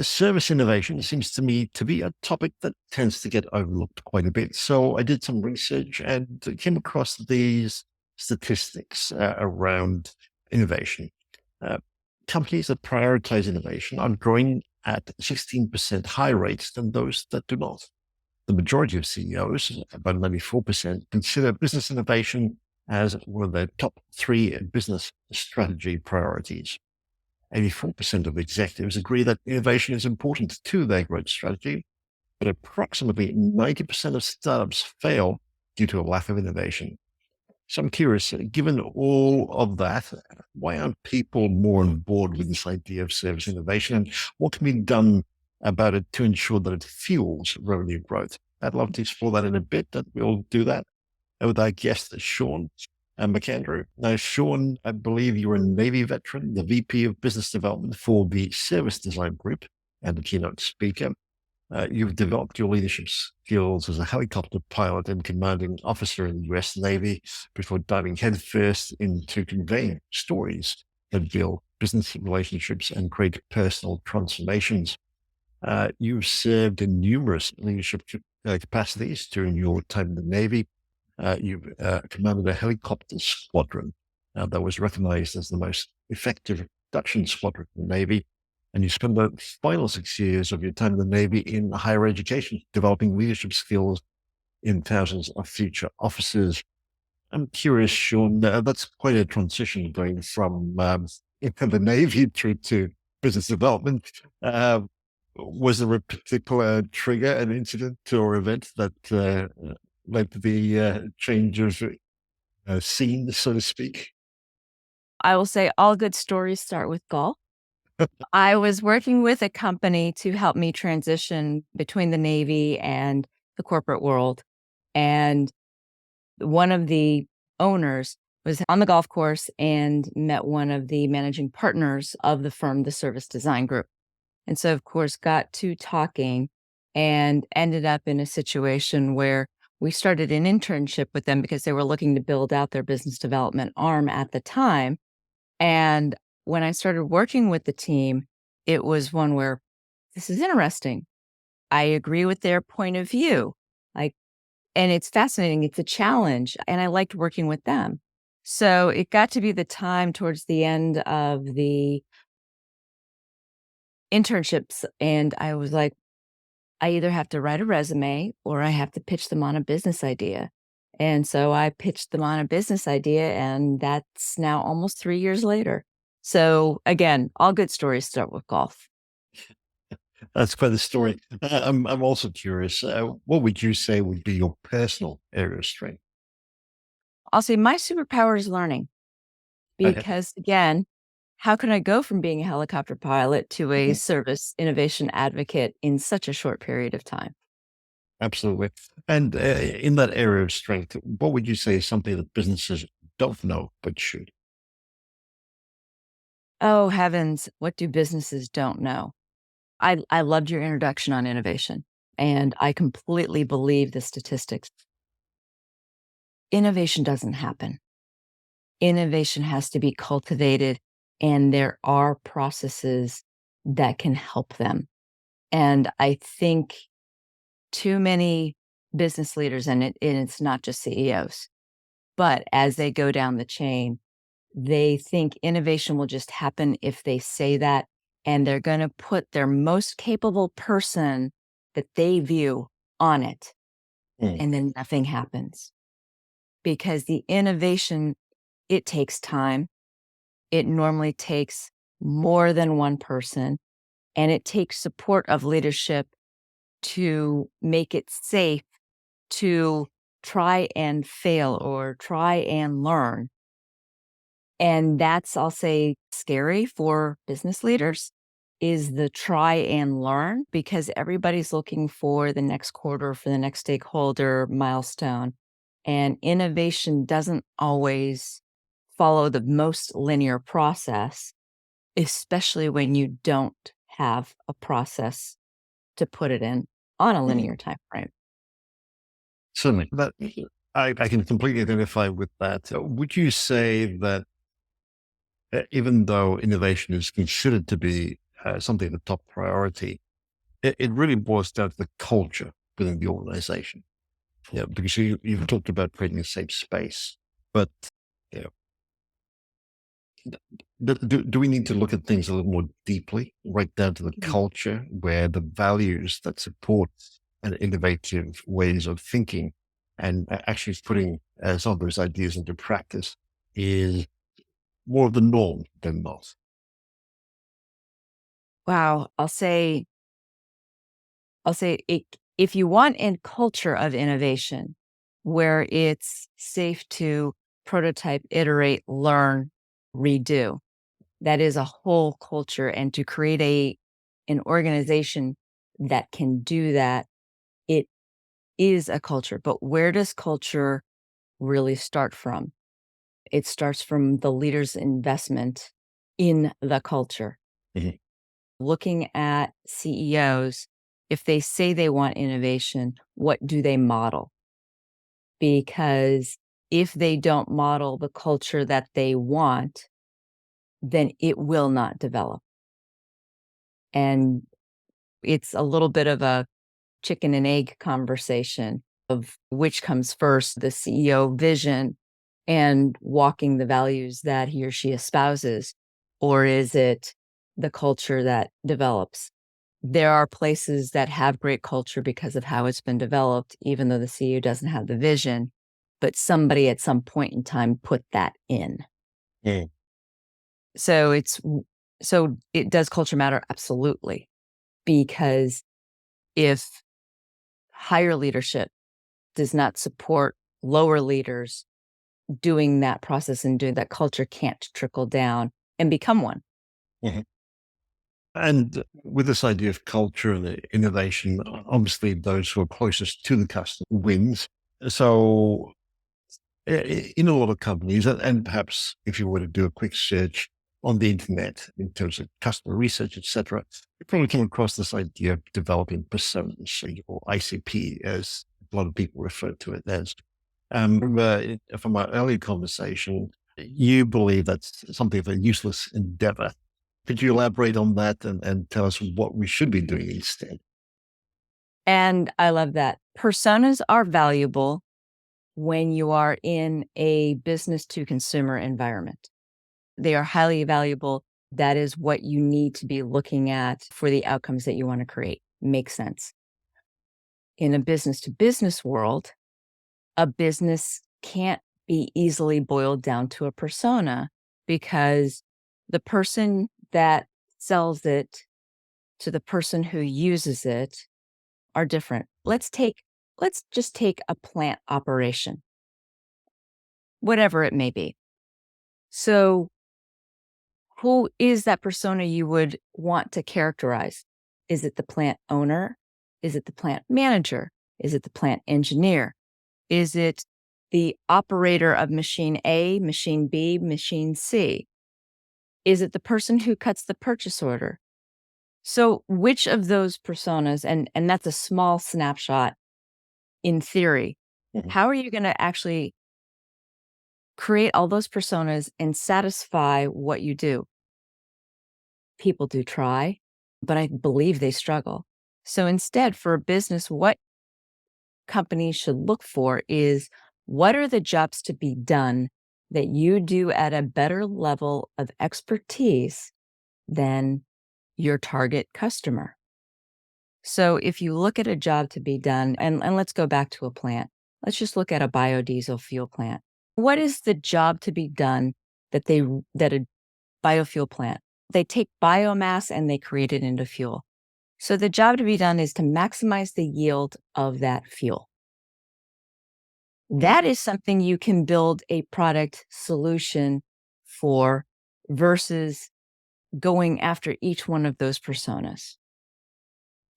Service innovation seems to me to be a topic that tends to get overlooked quite a bit. So I did some research and came across these statistics around innovation. Uh, Companies that prioritize innovation are growing at 16% higher rates than those that do not. The majority of CEOs, about 94%, consider business innovation as one of their top three business strategy priorities. 84% of executives agree that innovation is important to their growth strategy, but approximately 90% of startups fail due to a lack of innovation. So I'm curious, given all of that, why aren't people more on board with this idea of service innovation, and what can be done about it to ensure that it fuels revenue growth? I'd love to explore that in a bit, that we'll do that with our guest, Shaun McAndrew. Now, Shaun, I believe you're a Navy veteran, the VP of Business Development for the Service Design Group and a keynote speaker. You've developed your leadership skills as a helicopter pilot and commanding officer in the US Navy before diving headfirst into conveying stories that build business relationships and create personal transformations. You've served in numerous leadership capacities during your time in the Navy. You've commanded a helicopter squadron that was recognized as the most effective production squadron in the Navy. And you spent the final 6 years of your time in the Navy in higher education, developing leadership skills in thousands of future officers. I'm curious, Shaun, that's quite a transition going from the Navy through to business development. Was there a particular trigger, an incident or event that led to the change of scene, so to speak? I will say all good stories start with golf. I was working with a company to help me transition between the Navy and the corporate world. And one of the owners was on the golf course and met one of the managing partners of the firm, the Service Design Group. And so, of course, got to talking and ended up in a situation where we started an internship with them because they were looking to build out their business development arm at the time. And when I started working with the team, it was one where this is interesting. I agree with their point of view. Like, and it's fascinating. It's a challenge. And I liked working with them. So it got to be the time towards the end of the internships. And I was like, I either have to write a resume or I have to pitch them on a business idea. And so I pitched them on a business idea, and that's now almost 3 years later. So again, all good stories start with golf. That's quite the story. I'm also curious, what would you say would be your personal area of strength? I'll say my superpower is learning Okay. because, again, how can I go from being a helicopter pilot to a Mhm. service innovation advocate in such a short period of time? Absolutely. And in that area of strength, what would you say is something that businesses don't know but should? Oh, heavens, what do businesses don't know? I loved your introduction on innovation, and I completely believe the statistics. Innovation doesn't happen. Innovation has to be cultivated, and there are processes that can help them. And I think too many business leaders, and it's not just CEOs, but as they go down the chain, they think innovation will just happen if they say that, and they're going to put their most capable person that they view on it, Mm. and then nothing happens. Because the innovation, it takes time. It normally takes more than one person, and it takes support of leadership to make it safe to try and fail or try and learn. And that's, I'll say, scary for business leaders is the try and learn because everybody's looking for the next quarter, for the next stakeholder milestone. And innovation doesn't always follow the most linear process, especially when you don't have a process to put it in on a Mm. linear time frame. Certainly. I can completely identify with that. Would you say that even though innovation is considered to be something the top priority, it really boils down to the culture within the organization. Yeah, because you've talked about creating a safe space, but you do we need to look at things a little more deeply, right down to the Mhm. culture, where the values that support an innovative ways of thinking and actually putting some of those ideas into practice is more of the norm than not? Wow. I'll say it, if you want a culture of innovation where it's safe to prototype, iterate, learn, redo, that is a whole culture. And to create an organization that can do that, it is a culture. But where does culture really start from? It starts from the leader's investment in the culture. Mhm. Looking at CEOs, if they say they want innovation, what do they model? Because if they don't model the culture that they want, then it will not develop. And it's a little bit of a chicken and egg conversation of which comes first, the CEO vision and walking the values that he or she espouses, or is it the culture that develops? There are places that have great culture because of how it's been developed, even though the CEO doesn't have the vision, but somebody at some point in time put that in. Mm. So so it does culture matter? Absolutely. Because if higher leadership does not support lower leaders doing that process and doing that, culture can't trickle down and become one. Mhm. And with this idea of culture and innovation, obviously those who are closest to the customer wins. So in a lot of companies, and perhaps if you were to do a quick search on the internet in terms of customer research, etc., you probably come across this idea of developing personas, or ICP, as a lot of people refer to it as. From our earlier conversation, you believe that's something of a useless endeavor. Could you elaborate on that and tell us what we should be doing instead? And I love that. Personas are valuable when you are in a business to consumer environment. They are highly valuable. That is what you need to be looking at for the outcomes that you want to create. Makes sense. In a business to business world, a business can't be easily boiled down to a persona because the person that sells it to the person who uses it are different. Let's just take a plant operation, whatever it may be. So, who is that persona you would want to characterize? Is it the plant owner? Is it the plant manager? Is it the plant engineer? Is it the operator of machine A, machine B, machine C? Is it the person who cuts the purchase order? So, which of those personas, and that's a small snapshot in theory, Mhm. how are you going to actually create all those personas and satisfy what you do? People do try, but I believe they struggle. So instead, for a business, what companies should look for is what are the jobs to be done that you do at a better level of expertise than your target customer? So if you look at a job to be done, and let's go back to a plant, let's just look at a biodiesel fuel plant. What is the job to be done that a biofuel plant? They take biomass and they create it into fuel. So the job to be done is to maximize the yield of that fuel. That is something you can build a product solution for versus going after each one of those personas.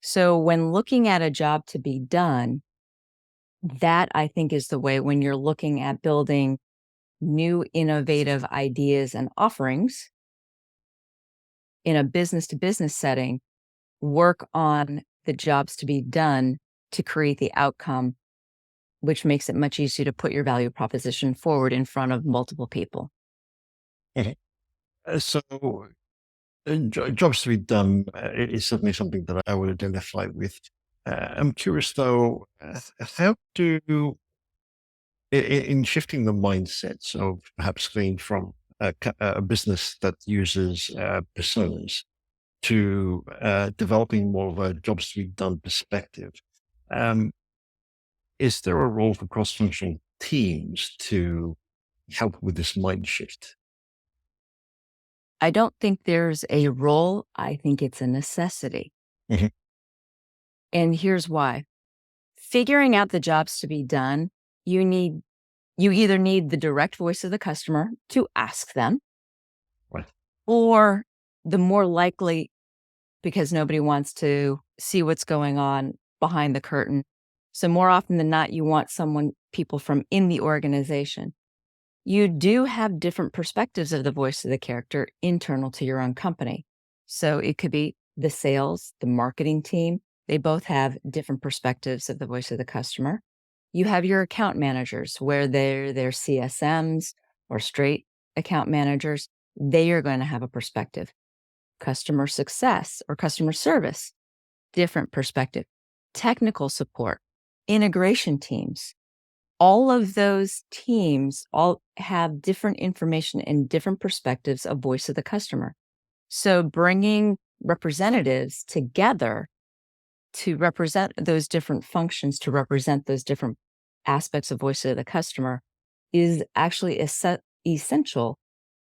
So when looking at a job to be done, that I think is the way when you're looking at building new innovative ideas and offerings in a business to business setting, work on the jobs to be done to create the outcome, which makes it much easier to put your value proposition forward in front of multiple people. Mhm. So Jobs to be done is certainly something that I would identify with. I'm curious though, how do in shifting the mindsets of perhaps going from a business that uses personas to developing more of a jobs to be done perspective. Um, is there a role for cross-functional teams to help with this mind shift? I don't think there's a role. I think it's a necessity. Mhm. And here's why. Figuring out the jobs to be done, you need you either need the direct voice of the customer to ask them, Right. or the more likely, because nobody wants to see what's going on behind the curtain. So more often than not, you want people from in the organization. You do have different perspectives of the voice of the character internal to your own company. So it could be the sales, the marketing team. They both have different perspectives of the voice of the customer. You have your account managers where they're CSMs or straight account managers. They are going to have a perspective. Customer success or customer service, different perspective. Technical support, integration teams, all of those teams all have different information and different perspectives of voice of the customer. So bringing representatives together to represent those different functions, to represent those different aspects of voice of the customer is actually essential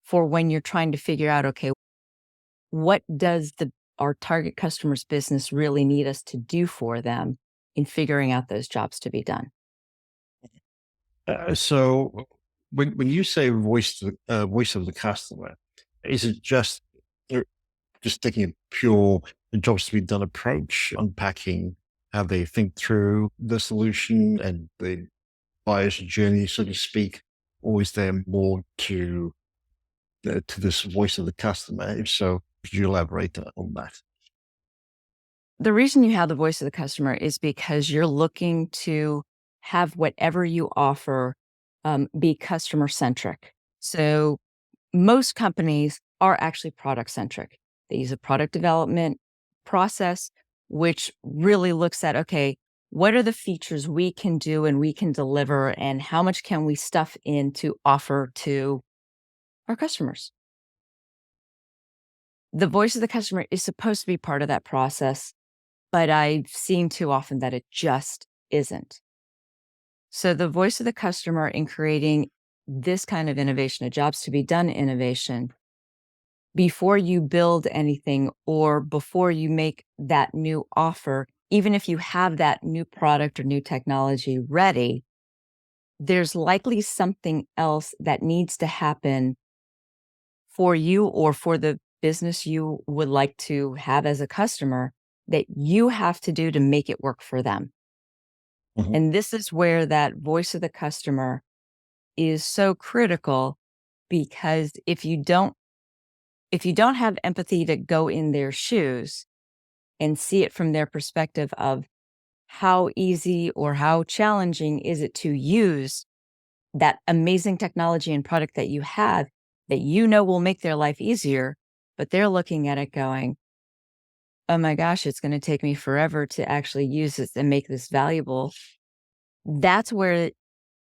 for when you're trying to figure out, okay, what does our target customer's business really need us to do for them in figuring out those jobs to be done? So when you say voice of the customer, is it uh, just taking a pure jobs to be done approach, unpacking how they think through the solution and the buyer's journey, so to speak, or is there more to this voice of the customer? If so, could you elaborate on that? The reason you have the voice of the customer is because you're looking to have whatever you offer be customer centric. So most companies are actually product centric. They use a product development process, which really looks at, okay, what are the features we can do and we can deliver, and how much can we stuff in to offer to our customers? The voice of the customer is supposed to be part of that process, but I've seen too often that it just isn't. So the voice of the customer in creating this kind of innovation, a jobs to be done innovation, before you build anything or before you make that new offer, even if you have that new product or new technology ready, there's likely something else that needs to happen for you or for the business you would like to have as a customer that you have to do to make it work for them. Mhm. And this is where that voice of the customer is so critical, because if you don't have empathy to go in their shoes and see it from their perspective of how easy or how challenging is it to use that amazing technology and product that you have that you know will make their life easier, but they're looking at it going, "Oh my gosh, it's gonna take me forever to actually use this and make this valuable." That's where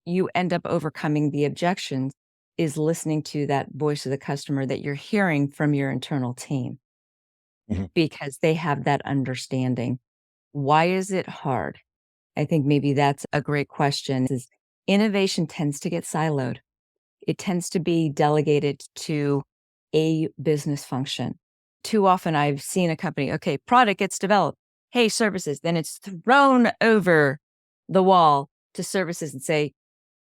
you end up overcoming the objections, is listening to that voice of the customer that you're hearing from your internal team, Mhm. because they have that understanding. Why is it hard? I think maybe that's a great question. Is innovation tends to get siloed. It tends to be delegated to a business function. Too often I've seen a company, okay, product gets developed. Hey, services, then it's thrown over the wall to services and say,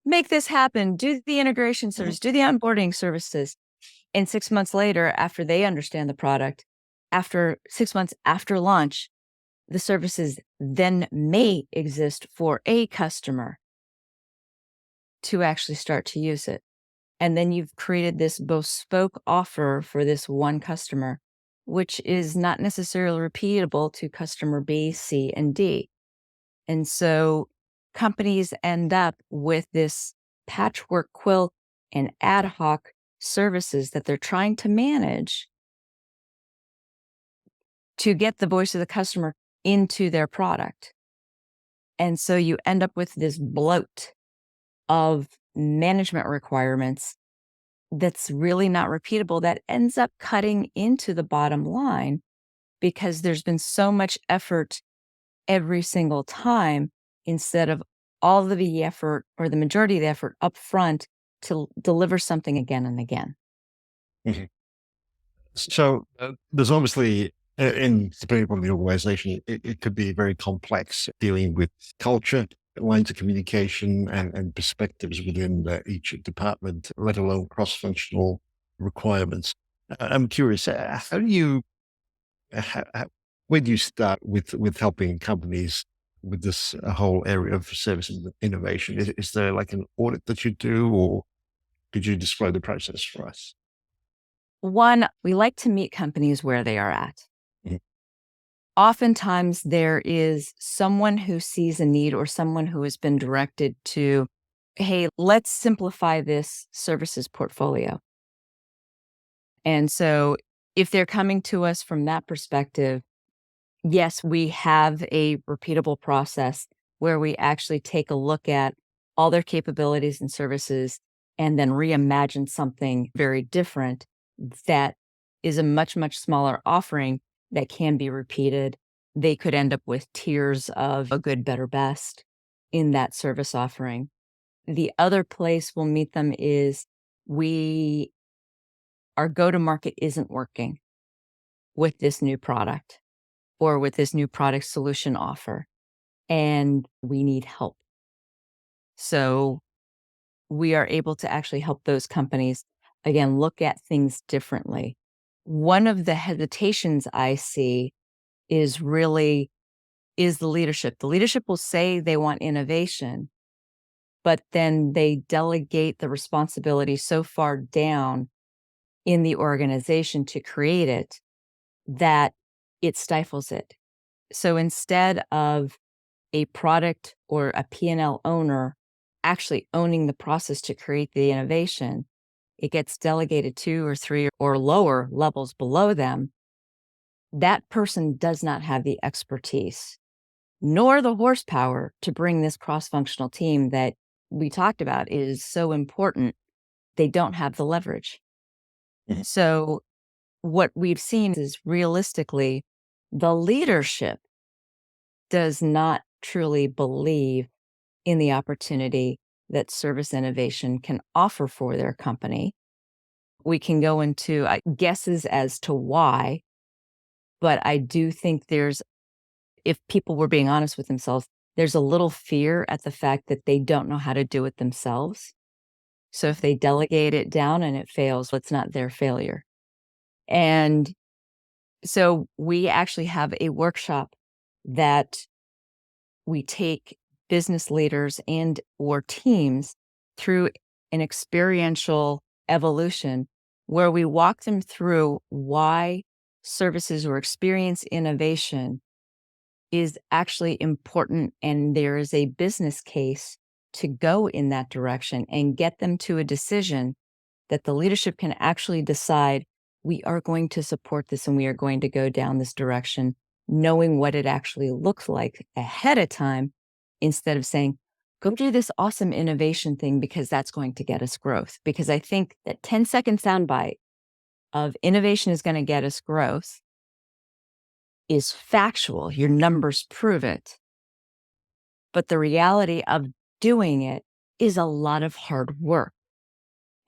make this happen, do the integration Mhm. service, do the onboarding services. And 6 months later, after they understand the product, after 6 months after launch, the services then may exist for a customer to actually start to use it. And then you've created this bespoke offer for this one customer, which is not necessarily repeatable to customer B, C, and D. And so companies end up with this patchwork quilt and ad hoc services that they're trying to manage to get the voice of the customer into their product. And so you end up with this bloat of management requirements that's really not repeatable, that ends up cutting into the bottom line because there's been so much effort every single time instead of all of the effort or the majority of the effort up front to deliver something again and again. Mhm. So there's obviously, depending upon the organization, it could be very complex dealing with culture, lines of communication, and perspectives within each department, let alone cross-functional requirements. I'm curious, how do you, how, where do you start with helping companies with this whole area of service and innovation? Is there like an audit that you do, or could you describe the process for us? One, we like to meet companies where they are at. Mhm. Oftentimes, there is someone who sees a need or someone who has been directed to, hey, let's simplify this services portfolio. And so, if they're coming to us from that perspective, yes, we have a repeatable process where we actually take a look at all their capabilities and services and then reimagine something very different that is a much, much smaller offering that can be repeated. They could end up with tiers of a good, better, best in that service offering. The other place we'll meet them is we our go to market isn't working with this new product or with this new product solution offer, and we need help. So we are able to actually help those companies, again, look at things differently. One of the hesitations I see is really is the leadership. The leadership will say they want innovation, but then they delegate the responsibility so far down in the organization to create it that it stifles it. So instead of a product or a P&L owner actually owning the process to create the innovation, it gets delegated 2 or 3 or lower levels below them. That person does not have the expertise nor the horsepower to bring this cross-functional team that we talked about is so important. They don't have the leverage. Mhm. So what we've seen is realistically, the leadership does not truly believe in the opportunity that service innovation can offer for their company. We can go into guesses as to why, but I do think if people were being honest with themselves, there's a little fear at the fact that they don't know how to do it themselves. So if they delegate it down and it fails, well, it's not their failure. And so we actually have a workshop that we take business leaders and or teams through an experiential evolution where we walk them through why services or experience innovation is actually important and there is a business case to go in that direction and get them to a decision that the leadership can actually decide we are going to support this and we are going to go down this direction, knowing what it actually looks like ahead of time instead of saying, go do this awesome innovation thing because that's going to get us growth. Because I think that 10-second soundbite of innovation is going to get us growth is factual. Your numbers prove it. But the reality of doing it is a lot of hard work.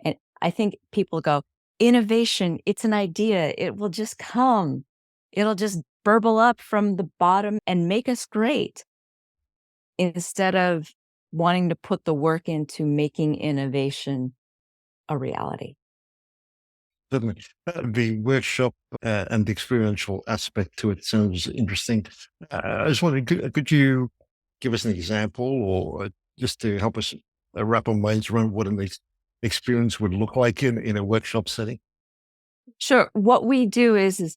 And I think people go, innovation, it's an idea. It will just come. It'll just burble up from the bottom and make us great instead of wanting to put the work into making innovation a reality. Certainly. The workshop and the experiential aspect to it sounds interesting. I was wondering, could you give us an example or just to help us wrap our minds around what an experience would look like in a workshop setting? Sure. What we do is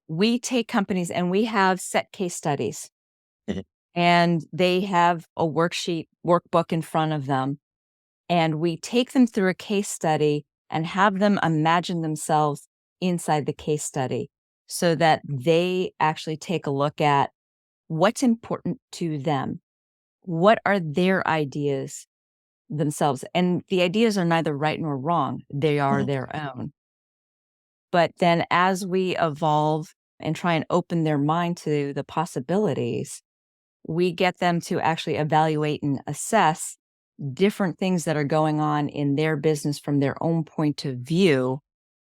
we take companies and we have set case studies Mhm. and they have a workbook in front of them. And we take them through a case study and have them imagine themselves inside the case study. so that they actually take a look at what's important to them. What are their ideas themselves? And the ideas are neither right nor wrong, they are Mhm. their own. But then as we evolve and try and open their mind to the possibilities, we get them to actually evaluate and assess different things that are going on in their business from their own point of view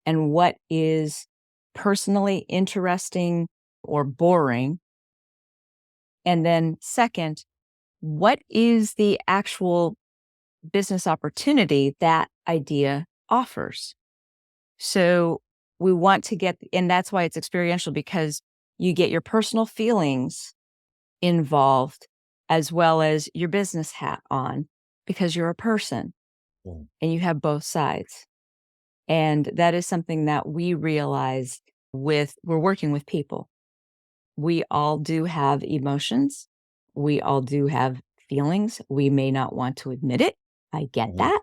and what is personally interesting or boring. And then, second, what is the actual business opportunity that idea offers? So we want to get, and that's why it's experiential, because you get your personal feelings involved as well as your business hat on, because you're a person Mm. and you have both sides. And that is something that we realize we're working with people. We all do have emotions. We all do have feelings. We may not want to admit it. I get Mhm. that.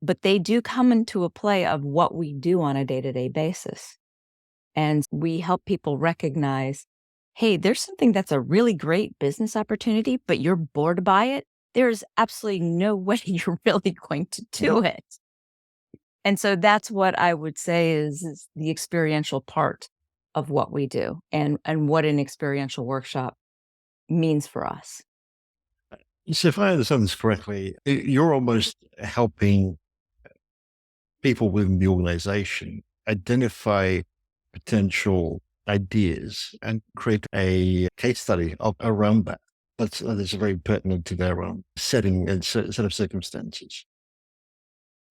But they do come into a play of what we do on a day to day basis. And we help people recognize, hey, there's something that's a really great business opportunity, but you're bored by it. There's absolutely no way you're really going to Mhm. do it. And so that's what I would say is the experiential part of what we do and what an experiential workshop means for us. So if I understand this correctly, you're almost helping people within the organization identify potential ideas and create a case study around that. That's very pertinent to their own setting and set of circumstances.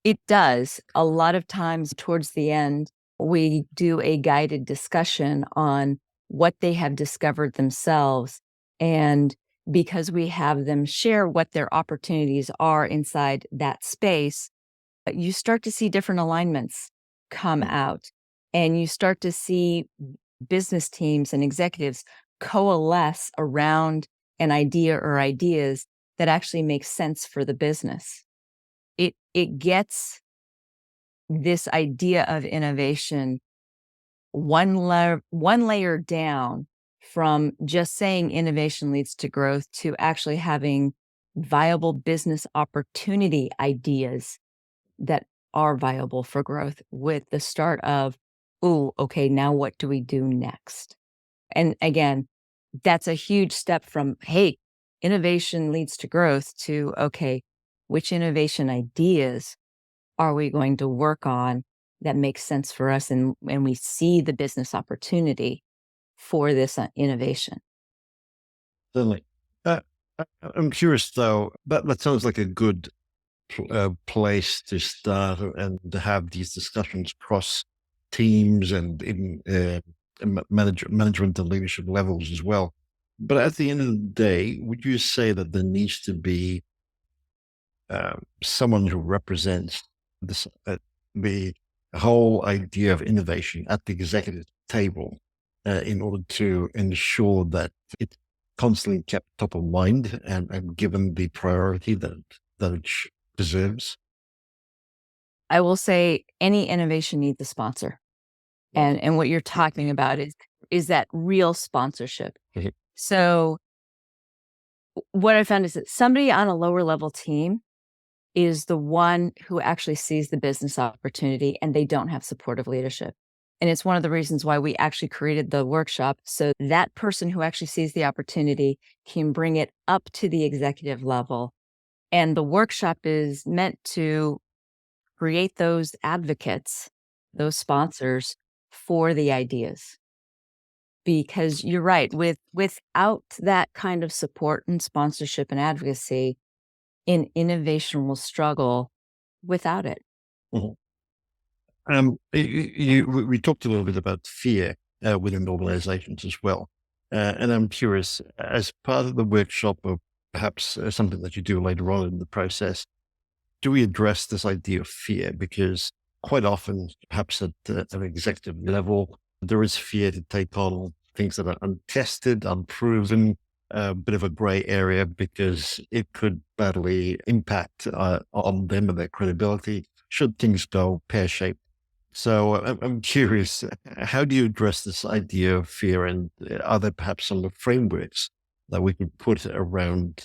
It does. A lot of times towards the end, we do a guided discussion on what they have discovered themselves. And because we have them share what their opportunities are inside that space, you start to see different alignments come Mm. out. And you start to see business teams and executives coalesce around an idea or ideas that actually make sense for the business. It gets this idea of innovation one layer down from just saying innovation leads to growth to actually having viable business opportunity ideas that are viable for growth with the start of, "Ooh, okay, now what do we do next?" And again, that's a huge step from, "Hey, innovation leads to growth," to, "Okay, which innovation ideas are we going to work on that makes sense for us and we see the business opportunity for this innovation?" Certainly. Uh, I'm curious though, that sounds like a good place to start and to have these discussions across teams and in management and leadership levels as well. But at the end of the day, would you say that there needs to be someone who represents this, the whole idea of innovation at the executive table in order to ensure that it's constantly kept top of mind and given the priority that it deserves? I will say any innovation needs a sponsor. Right. And what you're talking about is that real sponsorship. Mhm. So what I found is that somebody on a lower level team is the one who actually sees the business opportunity and they don't have supportive leadership. And it's one of the reasons why we actually created the workshop. So that person who actually sees the opportunity can bring it up to the executive level. And the workshop is meant to create those advocates, those sponsors for the ideas. Because you're right, without that kind of support and sponsorship and advocacy, innovation will struggle without it. Mhm. We talked a little bit about fear within organizations as well. And I'm curious, as part of the workshop or perhaps something that you do later on in the process, do we address this idea of fear? Because quite often, perhaps at an executive level, there is fear to take on things that are untested, unproven, a bit of a gray area because it could badly impact on them and their credibility should things go pear shaped. So I'm curious, how do you address this idea of fear, and are there perhaps some frameworks that we could put around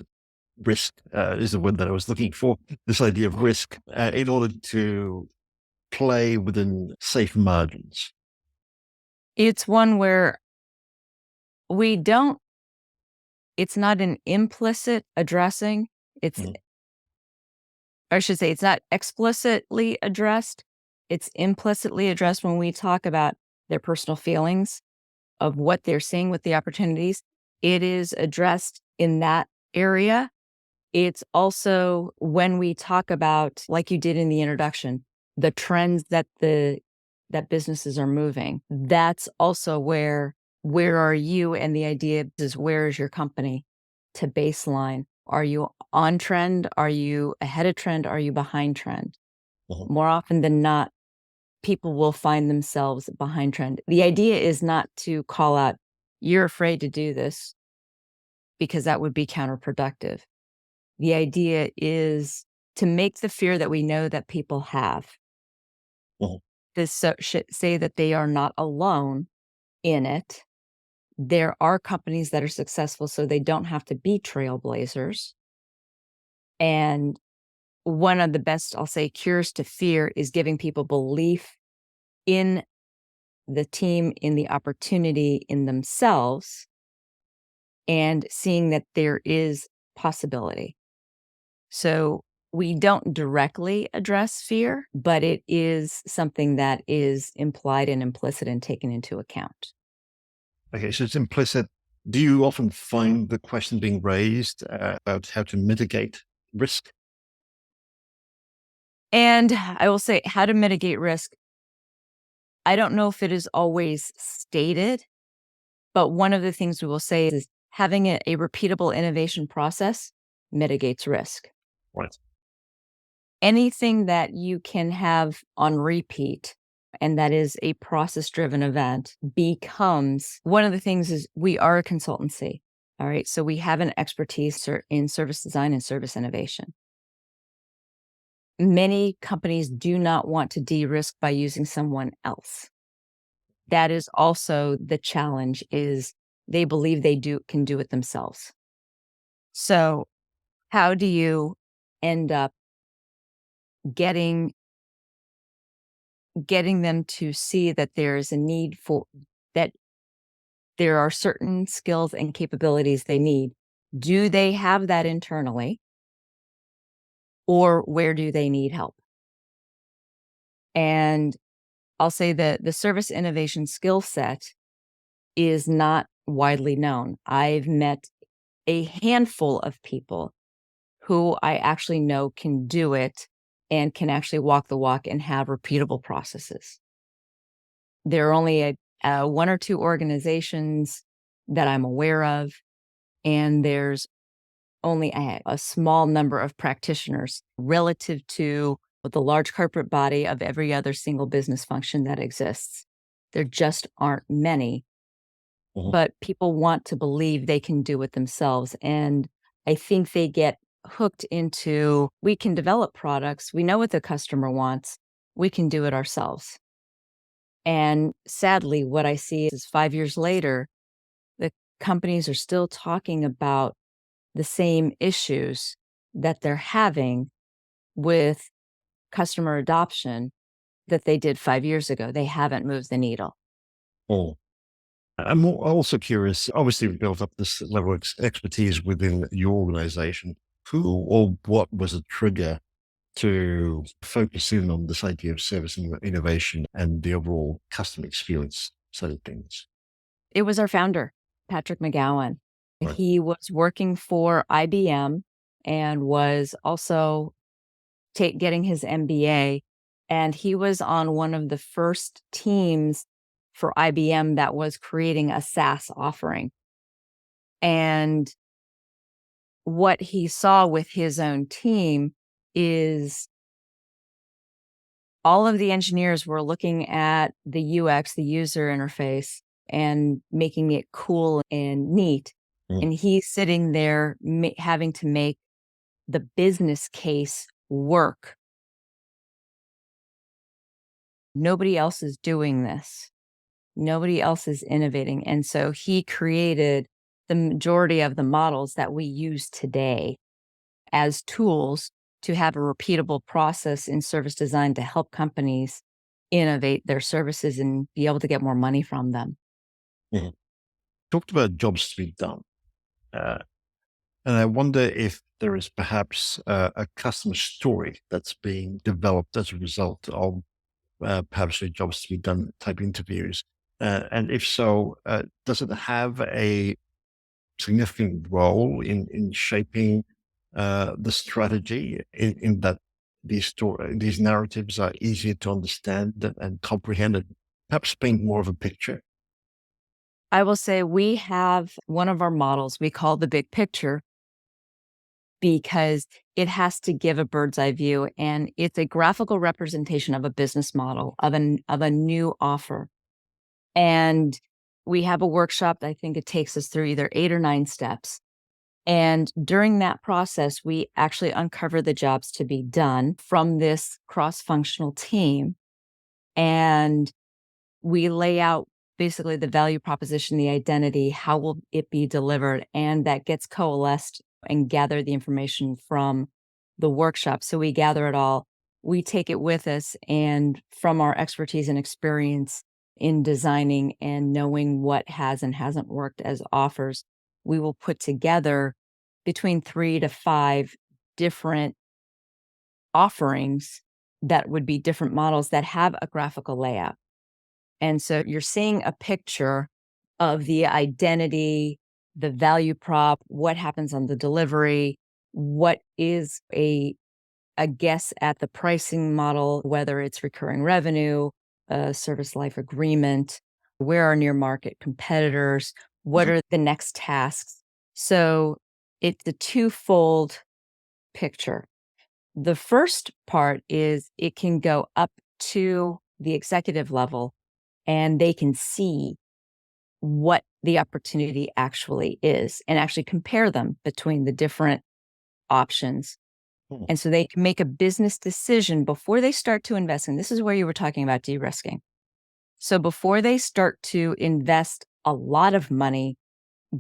risk, is the word that I was looking for, this idea of risk, in order to play within safe margins? It's one where we don't, it's not an implicit addressing. It's, Mhm. or I should say, it's not explicitly addressed. It's implicitly addressed when we talk about their personal feelings of what they're seeing with the opportunities. It is addressed in that area. It's also when we talk about, like you did in the introduction, the trends that businesses are moving. That's also where are you? And the idea is, where is your company to baseline? Are you on trend? Are you ahead of trend? Are you behind trend? Mhm. More often than not, people will find themselves behind trend. The idea is not to call out, you're afraid to do this, because that would be counterproductive. The idea is to make the fear that we know that people have, Mhm. this should say that they are not alone in it. There are companies that are successful, so they don't have to be trailblazers. And one of the best, I'll say, cures to fear is giving people belief in the team, in the opportunity, in themselves, and seeing that there is possibility. So we don't directly address fear, but it is something that is implied and implicit and taken into account. Okay, so it's implicit. Do you often find the question being raised about how to mitigate risk? And I will say, how to mitigate risk. I don't know if it is always stated, but one of the things we will say is having a repeatable innovation process mitigates risk. Right. Anything that you can have on repeat, and that is a process driven event, becomes one of the things. Is we are a consultancy. All right. So we have an expertise in service design and service innovation. Many companies do not want to de-risk by using someone else. That is also the challenge, is they believe can do it themselves. So how do you end up getting them to see that there is a need for that, there are certain skills and capabilities they need? Do they have that internally, or where do they need help? And I'll say that the service innovation skill set is not widely known. I've met a handful of people who I actually know can do it and can actually walk the walk and have repeatable processes. There are only one or two organizations that I'm aware of, and there's only a small number of practitioners relative to the large corporate body of every other single business function that exists. There just aren't many, Mhm. but people want to believe they can do it themselves. And I think they get hooked into, we can develop products, we know what the customer wants, we can do it ourselves. And sadly, what I see is 5 years later, the companies are still talking about the same issues that they're having with customer adoption that they did 5 years ago. They haven't moved the needle. Mm. I'm also curious. Obviously, you've built up this level of expertise within your organization. Who or what was a trigger to focus in on this idea of service and innovation and the overall customer experience side of things? It was our founder, Patrick McGowan. Right. He was working for IBM and was also getting his MBA. And he was on one of the first teams for IBM that was creating a SaaS offering. And what he saw with his own team is all of the engineers were looking at the UX, the user interface, and making it cool and neat. Mm. And he's sitting there having to make the business case work Nobody else is doing this. Nobody else is innovating. And so he created the majority of the models that we use today as tools to have a repeatable process in service design to help companies innovate their services and be able to get more money from them. Mhm. Talked about jobs to be done. Uh, and I wonder if there is perhaps a customer story that's being developed as a result of perhaps the jobs to be done type interviews. And if so, does it have a significant role in shaping the strategy in that these narratives are easier to understand and comprehend and perhaps paint more of a picture? I will say we have one of our models we call the big picture because it has to give a bird's eye view, and it's a graphical representation of a business model of a new offer. And we have a workshop. I think it takes us through either 8 or 9 steps. And during that process, we actually uncover the jobs to be done from this cross-functional team. And we lay out basically the value proposition, the identity, how will it be delivered, and that gets coalesced and gather the information from the workshop. So we gather it all, we take it with us, and from our expertise and experience in designing and knowing what has and hasn't worked as offers, we will put together between 3 to 5 different offerings that would be different models that have a graphical layout. And so you're seeing a picture of the identity, the value prop, what happens on the delivery, what is a guess at the pricing model, whether it's recurring revenue, a service life agreement, where are near market competitors, what Mhm. are the next tasks. So it's a twofold picture. The first part is it can go up to the executive level and they can see what the opportunity actually is and actually compare them between the different options. Hmm. And so they can make a business decision before they start to invest. And this is where you were talking about de-risking. So before they start to invest a lot of money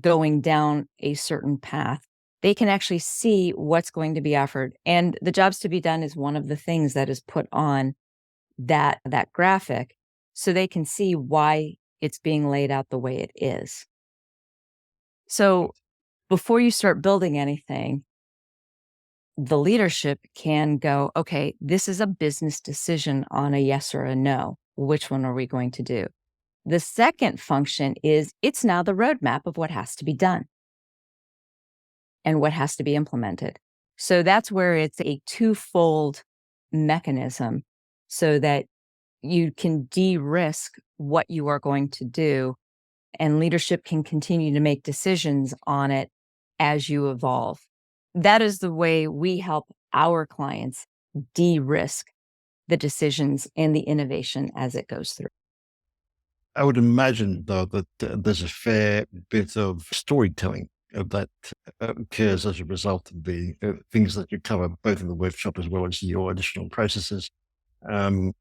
going down a certain path, they can actually see what's going to be offered. And the jobs to be done is one of the things that is put on that graphic so they can see why it's being laid out the way it is. So before you start building anything, the leadership can go, okay, this is a business decision on a yes or a no. Which one are we going to do? The second function is it's now the roadmap of what has to be done and what has to be implemented. So that's where it's a twofold mechanism so that you can de-risk what you are going to do and leadership can continue to make decisions on it as you evolve. That is the way we help our clients de-risk the decisions and the innovation as it goes through. I would imagine, though, that there's a fair bit of storytelling that occurs as a result of the things that you cover, both in the workshop as well as your additional processes. Um,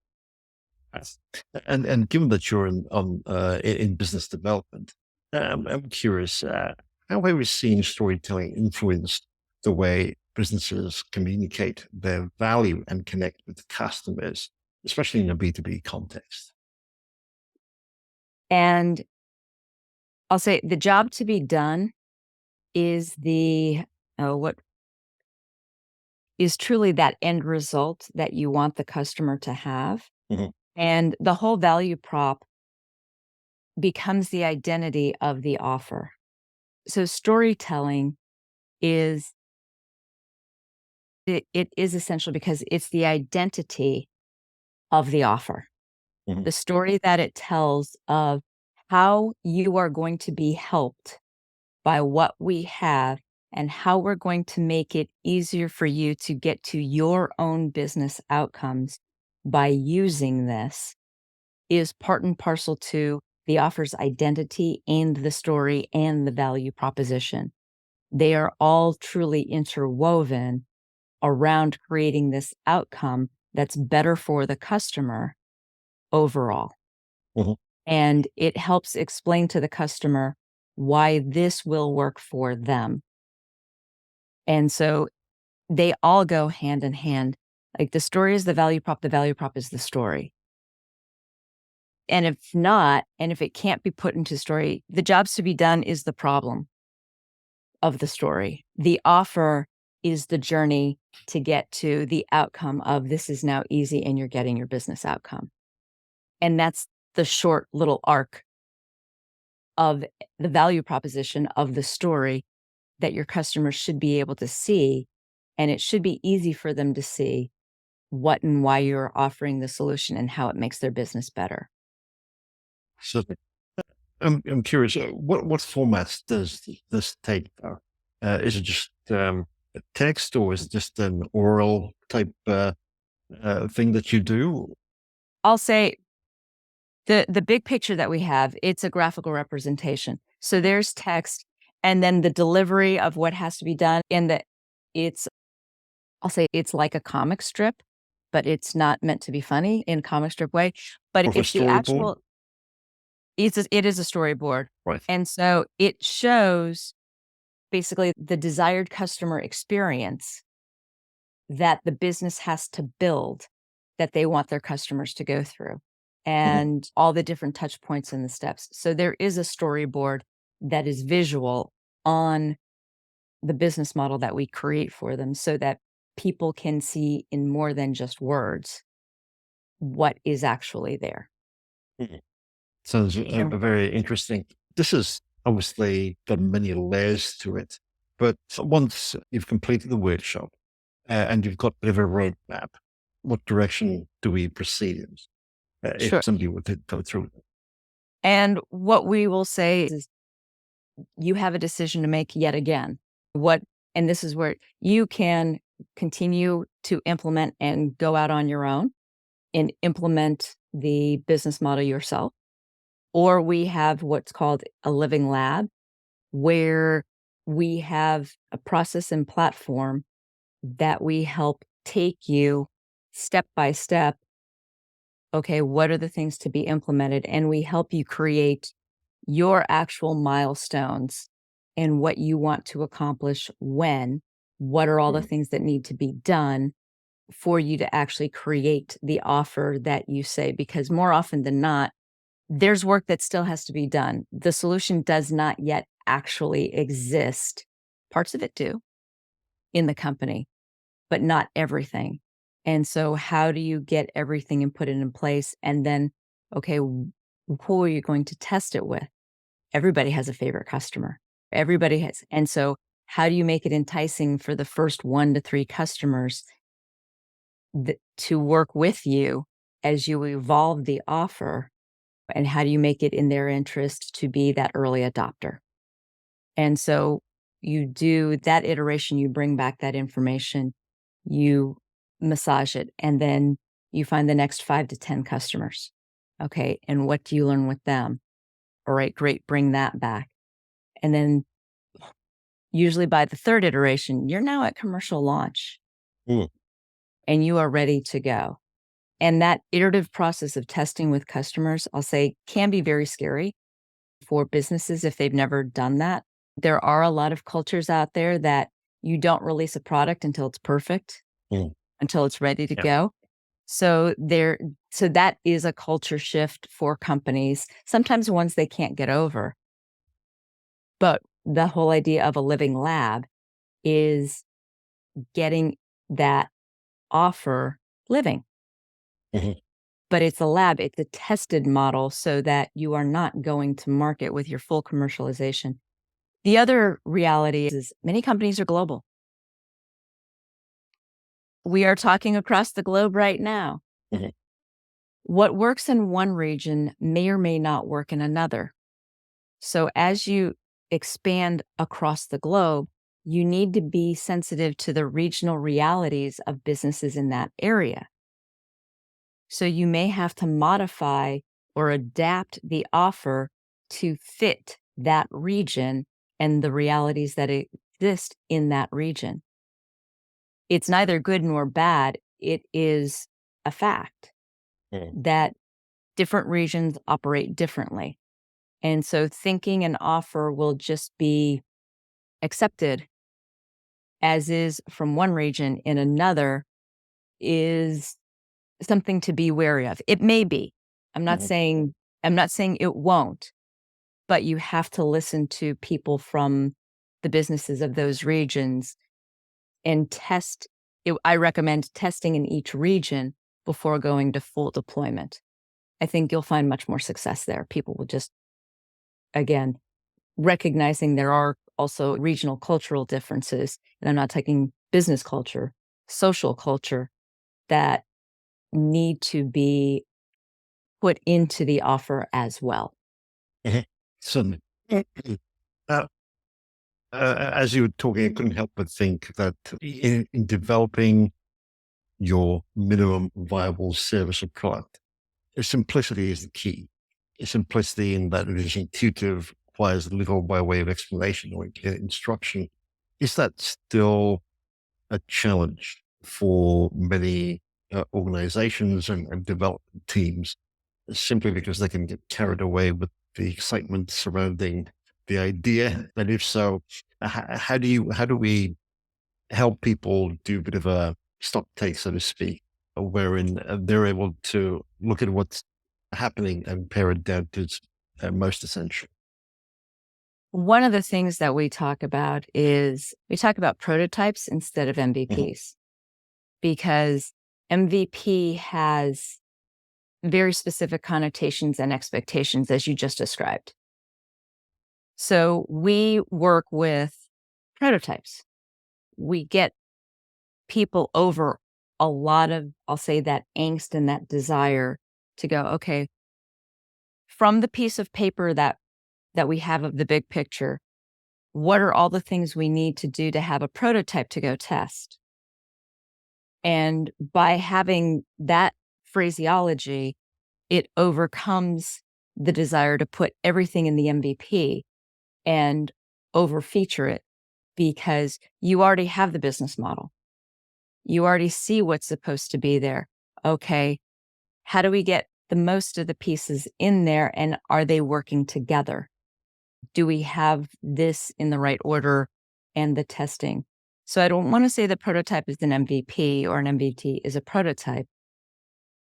and given that you're in business development, I'm curious, how have you seen storytelling influence the way businesses communicate their value and connect with customers, especially in a B2B context? And I'll say the job to be done is what is truly that end result that you want the customer to have. Mhm. And the whole value prop becomes the identity of the offer. So storytelling is it is essential because it's the identity of the offer. Mhm. The story that it tells of how you are going to be helped by what we have and how we're going to make it easier for you to get to your own business outcomes by using this is part and parcel to the offer's identity and the story and the value proposition. They are all truly interwoven around creating this outcome that's better for the customer overall. Mhm. And it helps explain to the customer why this will work for them. And so they all go hand in hand. Like the story is the value prop is the story. And if not, and if it can't be put into story, the jobs to be done is the problem of the story. The offer is the journey to get to the outcome of this is now easy and you're getting your business outcome. And that's the short little arc of the value proposition of the story that your customers should be able to see. And it should be easy for them to see what and why you're offering the solution and how it makes their business better. So I'm curious, what formats does this take? Is it just a text, or is it just an oral type thing that you do? I'll say the big picture that we have, it's a graphical representation. So there's text and then the delivery of what has to be done in the it's I'll say it's like a comic strip, but it's not meant to be funny in comic strip way, but Of a it's the storyboard? actual it is a storyboard. Right. And so it shows basically the desired customer experience that the business has to build that they want their customers to go through Mhm. and all the different touch points and the steps. So there is a storyboard that is visual on the business model that we create for them so that people can see in more than just words what is actually there. Mhm. Sounds And a very interesting. This is obviously got many layers to it, but once you've completed the workshop and you've got a bit of a roadmap, what direction do we proceed in? If sure. somebody were to go through it? And what we will say is you have a decision to make yet again. What and this is where you can continue to implement and go out on your own and implement the business model yourself. Or we have what's called a living lab, where we have a process and platform that we help take you step by step. Okay, what are the things to be implemented? And we help you create your actual milestones and what you want to accomplish when. What are all the Mm. things that need to be done for you to actually create the offer that you say? Because more often than not, there's work that still has to be done. The solution does not yet actually exist. Parts of it do in the company, but not everything. And so, how do you get everything and put it in place? And then, okay, who are you going to test it with? Everybody has a favorite customer. Everybody has. And so, how do you make it enticing for the first 1 to 3 customers to work with you as you evolve the offer? And how do you make it in their interest to be that early adopter? And so you do that iteration, you bring back that information, you massage it, and then you find the next 5 to 10 customers. Okay. And what do you learn with them? All right, great. Bring that back. And then usually by the third iteration, you're now at commercial launch Mm. and you are ready to go. And that iterative process of testing with customers, I'll say, can be very scary for businesses if they've never done that. There are a lot of cultures out there that you don't release a product until it's perfect, Mm. until it's ready to Yeah. go. So so that is a culture shift for companies, sometimes ones they can't get over. But the whole idea of a living lab is getting that offer living. Mhm. But it's a lab, it's a tested model so that you are not going to market with your full commercialization. The other reality is many companies are global. We are talking across the globe right now. Mhm. What works in one region may or may not work in another. So as you expand across the globe, you need to be sensitive to the regional realities of businesses in that area. So you may have to modify or adapt the offer to fit that region and the realities that exist in that region. It's neither good nor bad. It is a fact Mm. that Different regions operate differently. And so thinking an offer will just be accepted as is from one region in another is something to be wary of. It may be. I'm not Mhm. saying I'm not saying it won't, but you have to listen to people from the businesses of those regions and test it. I recommend testing in each region before going to full deployment. I think you'll find much more success there. People will just, again, recognizing there are also regional cultural differences, and I'm not taking business culture, social culture that need to be put into the offer as well. Mhm. Certainly. Uh, as you were talking, I couldn't help but think that in developing your minimum viable service or product, simplicity is the key. Simplicity in that it is intuitive, requires little by way of explanation or instruction. Is that still a challenge for many organizations and development teams, simply because they can get carried away with the excitement surrounding the idea? And if so, how do we help people do a bit of a stock take, so to speak, wherein they're able to look at what's happening and pare it down to its most essential? One of the things that we talk about is we talk about prototypes instead of Mhm. MVPs because MVP has very specific connotations and expectations, as you just described. So we work with prototypes. We get people over a lot of, I'll say, that angst and that desire to go, okay, from the piece of paper that we have of the big picture, what are all the things we need to do to have a prototype to go test? And by having that phraseology, it overcomes the desire to put everything in the MVP and over feature it because you already have the business model. You already see what's supposed to be there. Okay, how do we get the most of the pieces in there and are they working together? Do we have this in the right order and the testing? So I don't want to say the prototype is an MVP or an MVP is a prototype.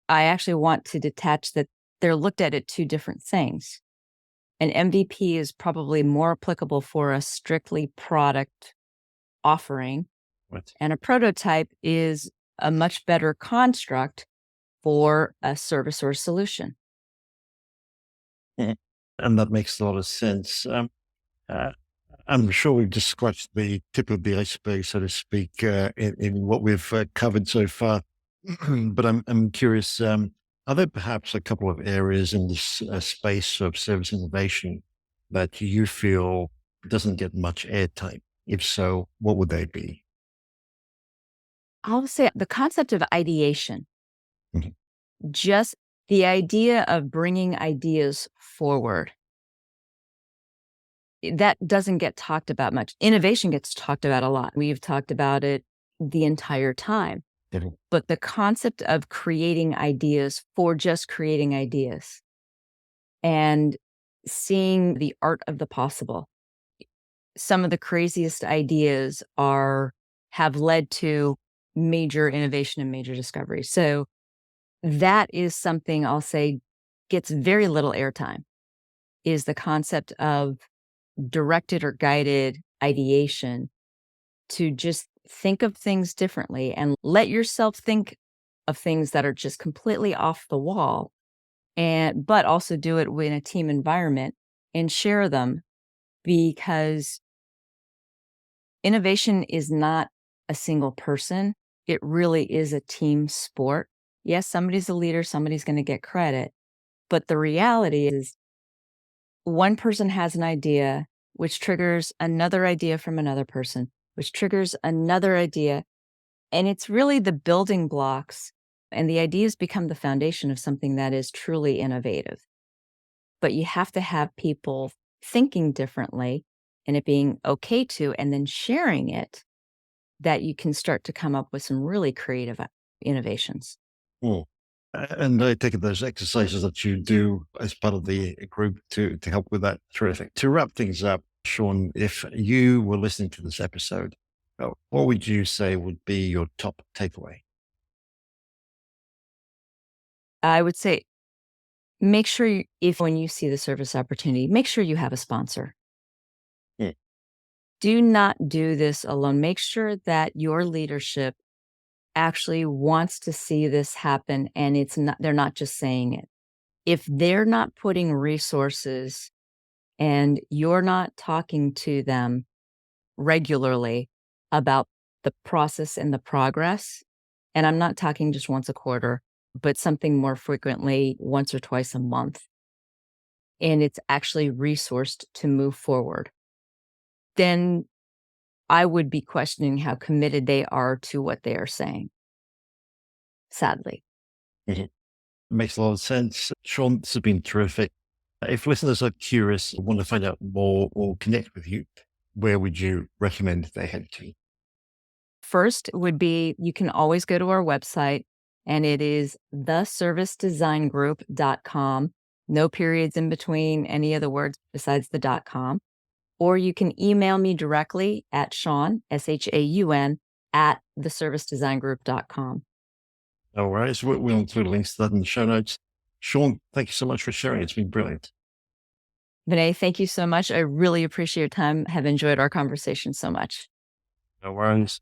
I actually want to detach that they're looked at two different things. An MVP is probably more applicable for a strictly product offering, Right. and a prototype is a much better construct for a service or solution. Mhm. And that makes a lot of sense. Uh, I'm sure we've just scratched the tip of the iceberg, so to speak, in what we've covered so far. But I'm curious, are there perhaps a couple of areas in this space of service innovation that you feel doesn't get much airtime? If so, what would they be? I'll say the concept of ideation, Mhm. just the idea of bringing ideas forward, that doesn't get talked about much. Innovation gets talked about a lot. We've talked about it the entire time. Mhm. But the concept of creating ideas for just creating ideas and seeing the art of the possible. Some of the craziest ideas have led to major innovation and major discovery. So that is something I'll say gets very little airtime is the concept of directed or guided ideation to just think of things differently and let yourself think of things that are just completely off the wall and but also do it in a team environment and share them because innovation is not a single person. It really is a team sport. Yes, somebody's a leader, somebody's going to get credit, but the reality is one person has an idea which triggers another idea from another person, which triggers another idea. And it's really the building blocks and the ideas become the foundation of something that is truly innovative. But you have to have people thinking differently and it being okay to, and then sharing it that you can start to come up with some really creative innovations. Mm. And I take it those exercises that you do as part of the group to help with that. Terrific. To wrap things up, Shaun, if you were listening to this episode, what would you say would be your top takeaway? I would say make sure if when you see the service opportunity, make sure you have a sponsor. Hmm. Do not do this alone. Make sure that your leadership actually wants to see this happen and they're not just saying it. If they're not putting resources and you're not talking to them regularly about the process and the progress, and I'm not talking just once a quarter, but something more frequently, once or twice a month, and it's actually resourced to move forward, then I would be questioning how committed they are to what they are saying, sadly. Mhm. Makes a lot of sense. Shaun, this has been terrific. If listeners are curious, want to find out more or connect with you, where would you recommend they head to? First would be you can always go to our website, and it is theservicedesigngroup.com. No periods in between any of the words besides the .com. Or you can email me directly at Shaun, SHAUN, at theservicedesigngroup.com. No worries. We'll include links to that in the show notes. Shaun, thank you so much for sharing. It's been brilliant. Vinay, thank you so much. I really appreciate your time. Have enjoyed our conversation so much. No worries.